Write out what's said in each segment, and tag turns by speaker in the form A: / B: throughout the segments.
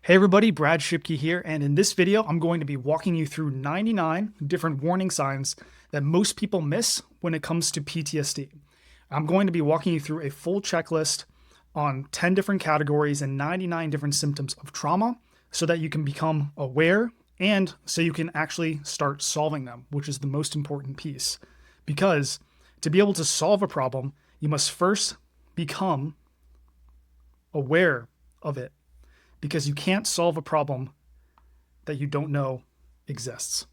A: Hey everybody, Brad Shipke here, and in this video, I'm going to be walking you through 99 different warning signs that most people miss when it comes to PTSD. I'm going to be walking you through a full checklist on 10 different categories and 99 different symptoms of trauma so that you can become aware and so you can actually start solving them, which is the most important piece. Because to be able to solve a problem, you must first become aware of it. Because you can't solve a problem that you don't know exists.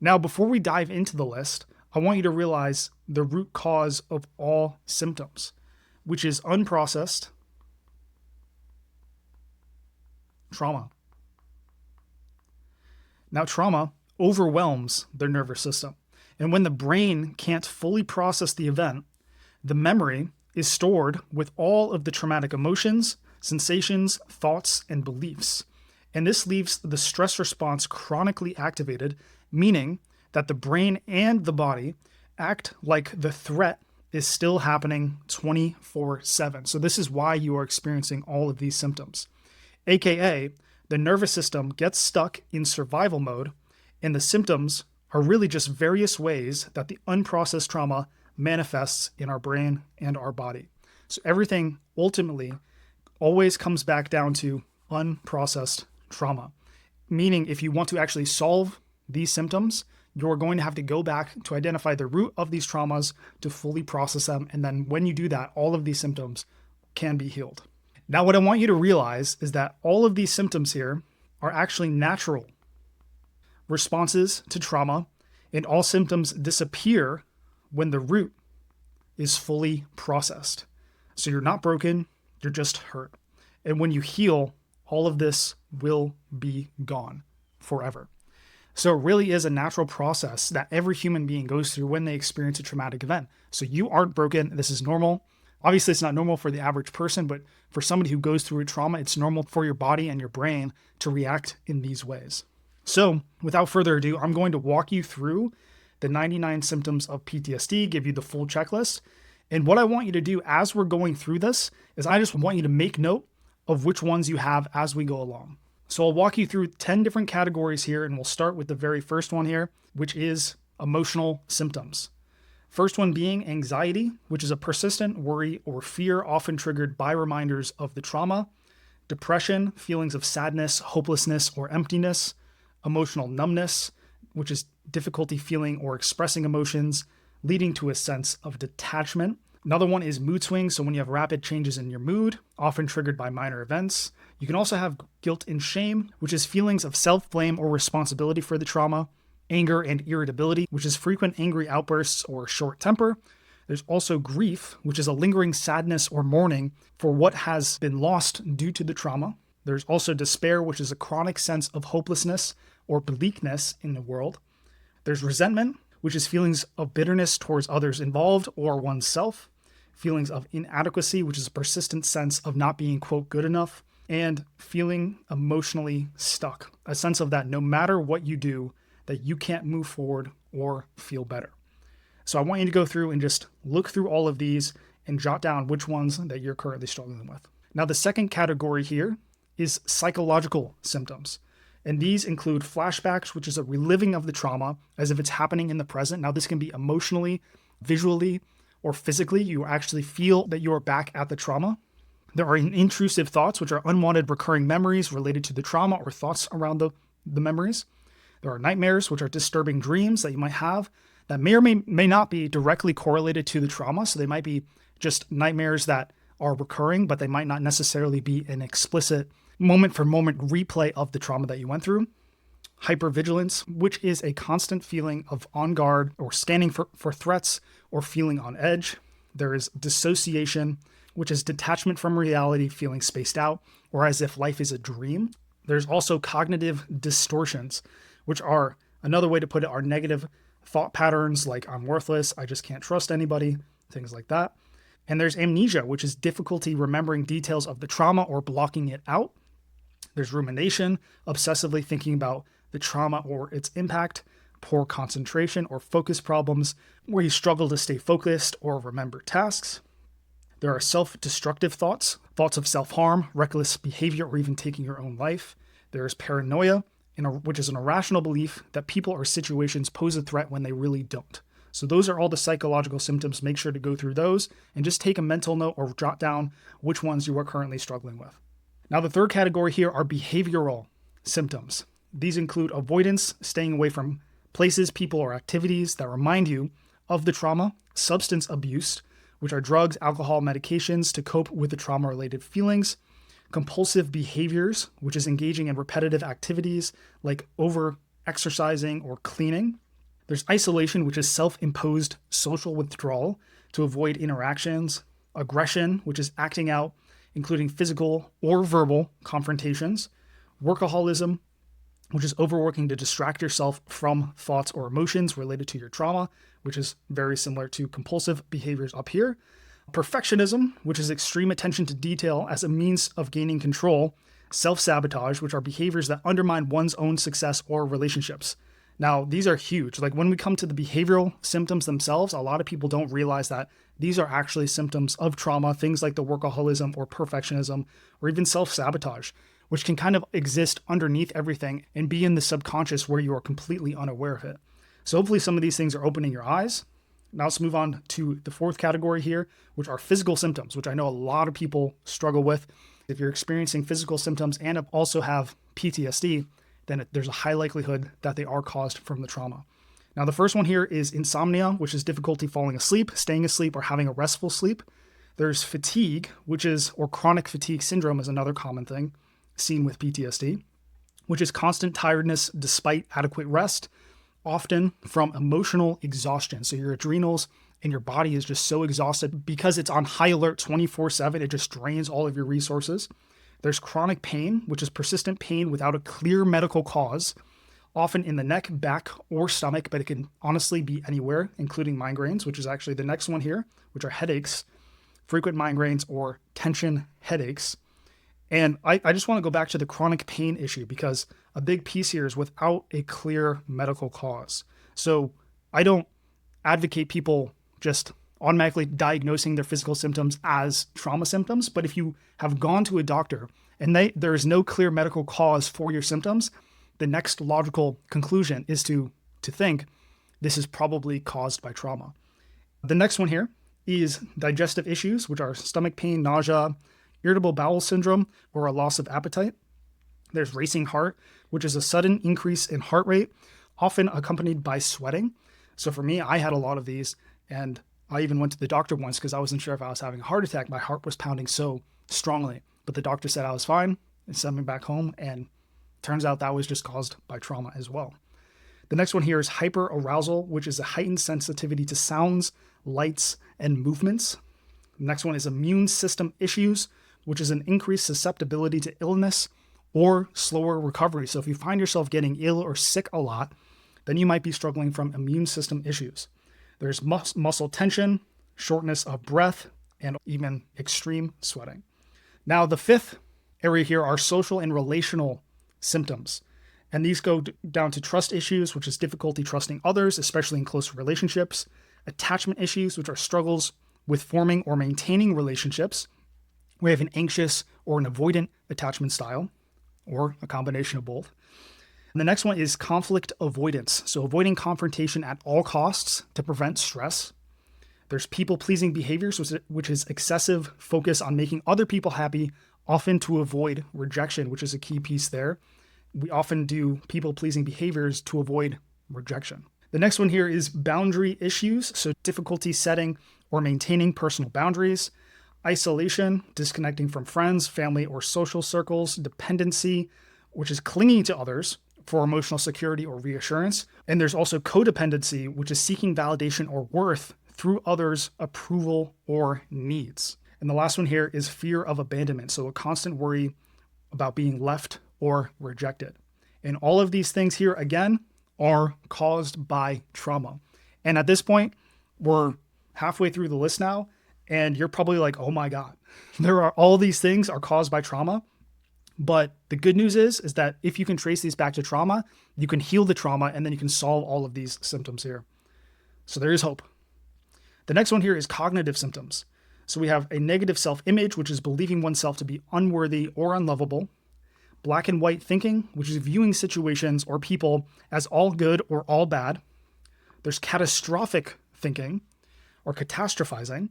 A: Now, before we dive into the list, I want you to realize the root cause of all symptoms, which is unprocessed trauma. Now, trauma overwhelms their nervous system. And when the brain can't fully process the event, the memory is stored with all of the traumatic emotions, sensations, thoughts, and beliefs. And this leaves the stress response chronically activated, meaning that the brain and the body act like the threat is still happening 24/7. So this is why you are experiencing all of these symptoms. AKA, the nervous system gets stuck in survival mode, and the symptoms are really just various ways that the unprocessed trauma manifests in our brain and our body. So everything ultimately always comes back down to unprocessed trauma. Meaning, if you want to actually solve these symptoms, you're going to have to go back to identify the root of these traumas to fully process them. And then when you do that, all of these symptoms can be healed. Now, what I want you to realize is that all of these symptoms here are actually natural responses to trauma, and all symptoms disappear when the root is fully processed. So you're not broken, you're just hurt. And when you heal, all of this will be gone forever. So it really is a natural process that every human being goes through when they experience a traumatic event. So you aren't broken. This is normal. Obviously, it's not normal for the average person, but for somebody who goes through a trauma, it's normal for your body and your brain to react in these ways. So without further ado, I'm going to walk you through the 99 symptoms of PTSD, give you the full checklist. And what I want you to do as we're going through this is I just want you to make note of which ones you have as we go along. So I'll walk you through 10 different categories here, and we'll start with the very first one here, which is emotional symptoms. First one being anxiety, which is a persistent worry or fear often triggered by reminders of the trauma. Depression, feelings of sadness, hopelessness, or emptiness. Emotional numbness, which is difficulty feeling or expressing emotions, leading to a sense of detachment. Another one is mood swings. So when you have rapid changes in your mood, often triggered by minor events. You can also have guilt and shame, which is feelings of self-blame or responsibility for the trauma. Anger and irritability, which is frequent angry outbursts or short temper. There's also grief, which is a lingering sadness or mourning for what has been lost due to the trauma. There's also despair, which is a chronic sense of hopelessness or bleakness in the world. There's resentment, which is feelings of bitterness towards others involved or oneself. Feelings of inadequacy, which is a persistent sense of not being, quote, good enough. And feeling emotionally stuck, a sense of that no matter what you do, that you can't move forward or feel better. So I want you to go through and just look through all of these and jot down which ones that you're currently struggling with. Now, the second category here is psychological symptoms. And these include flashbacks, which is a reliving of the trauma as if it's happening in the present. Now, this can be emotionally, visually, or physically. You actually feel that you are back at the trauma. There are intrusive thoughts, which are unwanted recurring memories related to the trauma or thoughts around the memories. There are nightmares, which are disturbing dreams that you might have that may or may not be directly correlated to the trauma. So they might be just nightmares that are recurring, but they might not necessarily be an explicit moment-for-moment replay of the trauma that you went through. Hypervigilance, which is a constant feeling of on guard or scanning for threats or feeling on edge. There is dissociation, which is detachment from reality, feeling spaced out, or as if life is a dream. There's also cognitive distortions, which are, another way to put it, are negative thought patterns like I'm worthless, I just can't trust anybody, things like that. And there's amnesia, which is difficulty remembering details of the trauma or blocking it out. There's rumination, obsessively thinking about the trauma or its impact. Poor concentration or focus problems, where you struggle to stay focused or remember tasks. There are self-destructive thoughts, thoughts of self-harm, reckless behavior, or even taking your own life. There's paranoia, which is an irrational belief that people or situations pose a threat when they really don't. So those are all the psychological symptoms. Make sure to go through those and just take a mental note or jot down which ones you are currently struggling with. Now, the third category here are behavioral symptoms. These include avoidance, staying away from places, people, or activities that remind you of the trauma, substance abuse, which are drugs, alcohol, medications to cope with the trauma-related feelings, compulsive behaviors, which is engaging in repetitive activities like over-exercising or cleaning. There's isolation, which is self-imposed social withdrawal to avoid interactions, aggression, which is acting out, including physical or verbal confrontations, workaholism, which is overworking to distract yourself from thoughts or emotions related to your trauma, which is very similar to compulsive behaviors up here. Perfectionism, which is extreme attention to detail as a means of gaining control. Self-sabotage, which are behaviors that undermine one's own success or relationships. Now, these are huge. Like when we come to the behavioral symptoms themselves, a lot of people don't realize that these are actually symptoms of trauma, things like the workaholism or perfectionism, or even self-sabotage, which can kind of exist underneath everything and be in the subconscious where you are completely unaware of it. So hopefully some of these things are opening your eyes. Now let's move on to the fourth category here, which are physical symptoms, which I know a lot of people struggle with. If you're experiencing physical symptoms and also have PTSD, then there's a high likelihood that they are caused from the trauma. Now, the first one here is insomnia, which is difficulty falling asleep, staying asleep, or having a restful sleep. There's fatigue, or chronic fatigue syndrome is another common thing seen with PTSD, which is constant tiredness despite adequate rest, often from emotional exhaustion. So your adrenals and your body is just so exhausted because it's on high alert 24/7. It just drains all of your resources. There's chronic pain, which is persistent pain without a clear medical cause, often in the neck, back, or stomach, but it can honestly be anywhere, including migraines, which is actually the next one here, which are headaches, frequent migraines, or tension headaches. And I just want to go back to the chronic pain issue because a big piece here is without a clear medical cause. So I don't advocate people just automatically diagnosing their physical symptoms as trauma symptoms. But if you have gone to a doctor and there is no clear medical cause for your symptoms, the next logical conclusion is to think this is probably caused by trauma. The next one here is digestive issues, which are stomach pain, nausea, irritable bowel syndrome, or a loss of appetite. There's racing heart, which is a sudden increase in heart rate, often accompanied by sweating. So for me, I had a lot of these, and I even went to the doctor once because I wasn't sure if I was having a heart attack. My heart was pounding so strongly, but the doctor said I was fine and sent me back home, and turns out that was just caused by trauma as well. The next one here is hyperarousal, which is a heightened sensitivity to sounds, lights, and movements. The next one is immune system issues, which is an increased susceptibility to illness or slower recovery. So if you find yourself getting ill or sick a lot, then you might be struggling from immune system issues. There's muscle tension, shortness of breath, and even extreme sweating. Now, the fifth area here are social and relational symptoms. And these go down to trust issues, which is difficulty trusting others, especially in close relationships. Attachment issues, which are struggles with forming or maintaining relationships. We have an anxious or an avoidant attachment style, or a combination of both. And the next one is conflict avoidance. So avoiding confrontation at all costs to prevent stress. There's people-pleasing behaviors, which is excessive focus on making other people happy, often to avoid rejection, which is a key piece there. We often do people-pleasing behaviors to avoid rejection. The next one here is boundary issues. So difficulty setting or maintaining personal boundaries. Isolation, disconnecting from friends, family, or social circles. Dependency, which is clinging to others for emotional security or reassurance. And there's also codependency, which is seeking validation or worth through others' approval or needs. And the last one here is fear of abandonment. So a constant worry about being left or rejected. And all of these things here, again, are caused by trauma. And at this point, we're halfway through the list now, and you're probably like, oh my God, all these things are caused by trauma. But the good news is that if you can trace these back to trauma, you can heal the trauma, and then you can solve all of these symptoms here. So there is hope. The next one here is cognitive symptoms. So we have a negative self-image, which is believing oneself to be unworthy or unlovable. Black and white thinking, which is viewing situations or people as all good or all bad. There's catastrophic thinking or catastrophizing,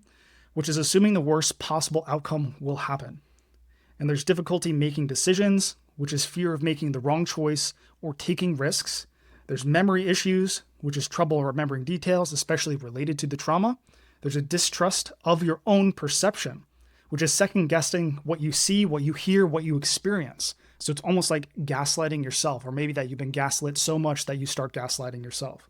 A: which is assuming the worst possible outcome will happen. And there's difficulty making decisions, which is fear of making the wrong choice or taking risks. There's memory issues, which is trouble remembering details, especially related to the trauma. There's a distrust of your own perception, which is second guessing what you see, what you hear, what you experience. So it's almost like gaslighting yourself, or maybe that you've been gaslit so much that you start gaslighting yourself.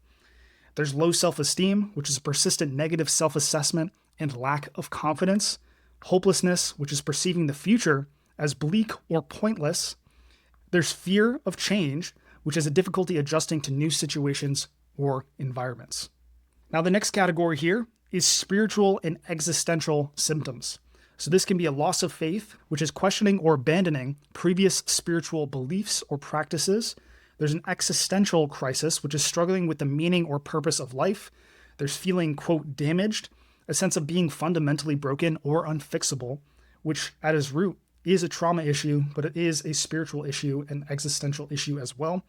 A: There's low self-esteem, which is a persistent negative self-assessment and lack of confidence. Hopelessness, which is perceiving the future as bleak or pointless. There's fear of change, which is a difficulty adjusting to new situations or environments. Now, the next category here is spiritual and existential symptoms. So this can be a loss of faith, which is questioning or abandoning previous spiritual beliefs or practices. There's an existential crisis, which is struggling with the meaning or purpose of life. There's feeling, quote, damaged, a sense of being fundamentally broken or unfixable, which at its root is a trauma issue, but it is a spiritual issue and existential issue as well.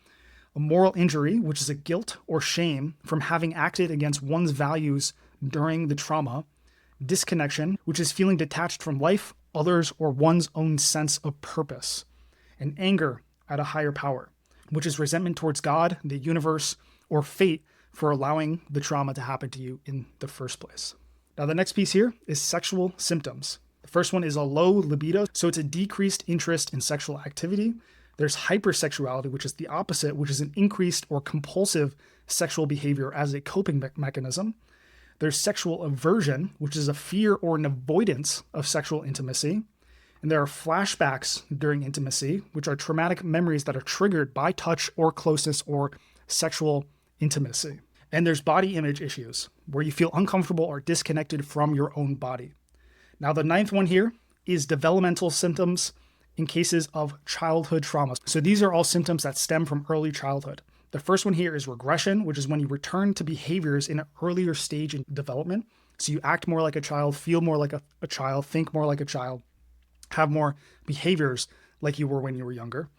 A: A moral injury, which is a guilt or shame from having acted against one's values during the trauma. Disconnection, which is feeling detached from life, others, or one's own sense of purpose. And anger at a higher power, which is resentment towards God, the universe, or fate for allowing the trauma to happen to you in the first place. Now, the next piece here is sexual symptoms. The first one is a low libido, so it's a decreased interest in sexual activity. There's hypersexuality, which is the opposite, which is an increased or compulsive sexual behavior as a coping mechanism. There's sexual aversion, which is a fear or an avoidance of sexual intimacy. And there are flashbacks during intimacy, which are traumatic memories that are triggered by touch or closeness or sexual intimacy. And there's body image issues, where you feel uncomfortable or disconnected from your own body. Now, the ninth one here is developmental symptoms in cases of childhood trauma. So these are all symptoms that stem from early childhood. The first one here is regression, which is when you return to behaviors in an earlier stage in development. So you act more like a child, feel more like a child, think more like a child, have more behaviors like you were when you were younger.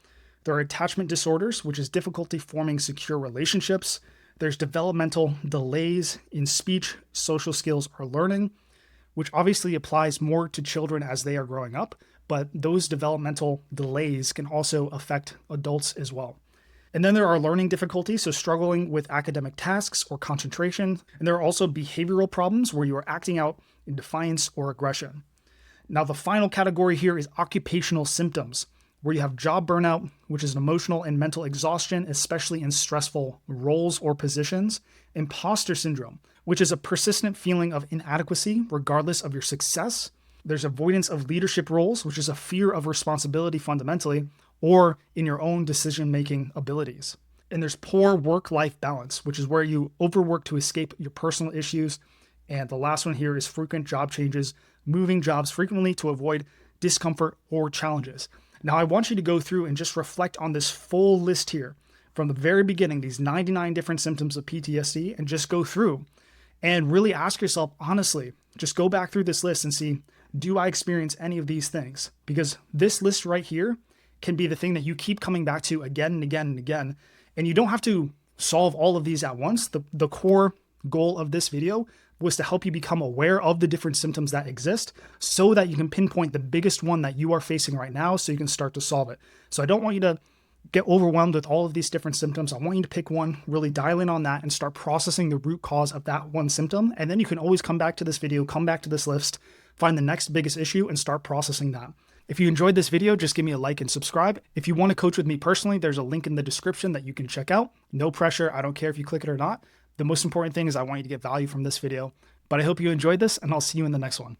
A: There are attachment disorders, which is difficulty forming secure relationships. There's developmental delays in speech, social skills, or learning, which obviously applies more to children as they are growing up, but those developmental delays can also affect adults as well. And then there are learning difficulties, so struggling with academic tasks or concentration. And there are also behavioral problems where you are acting out in defiance or aggression. Now, the final category here is occupational symptoms, where you have job burnout, which is an emotional and mental exhaustion, especially in stressful roles or positions. Imposter syndrome, which is a persistent feeling of inadequacy regardless of your success. There's avoidance of leadership roles, which is a fear of responsibility fundamentally, or in your own decision-making abilities. And there's poor work-life balance, which is where you overwork to escape your personal issues. And the last one here is frequent job changes, moving jobs frequently to avoid discomfort or challenges. Now, I want you to go through and just reflect on this full list here from the very beginning, these 99 different symptoms of PTSD, and just go through and really ask yourself, honestly, just go back through this list and see, do I experience any of these things? Because this list right here can be the thing that you keep coming back to again and again and again. And you don't have to solve all of these at once. The core goal of this video was to help you become aware of the different symptoms that exist so that you can pinpoint the biggest one that you are facing right now so you can start to solve it. So I don't want you to get overwhelmed with all of these different symptoms. I want you to pick one, really dial in on that and start processing the root cause of that one symptom. And then you can always come back to this video, come back to this list, find the next biggest issue and start processing that. If you enjoyed this video, just give me a like and subscribe. If you want to coach with me personally, there's a link in the description that you can check out. No pressure. I don't care if you click it or not. The most important thing is I want you to get value from this video. But I hope you enjoyed this, and I'll see you in the next one.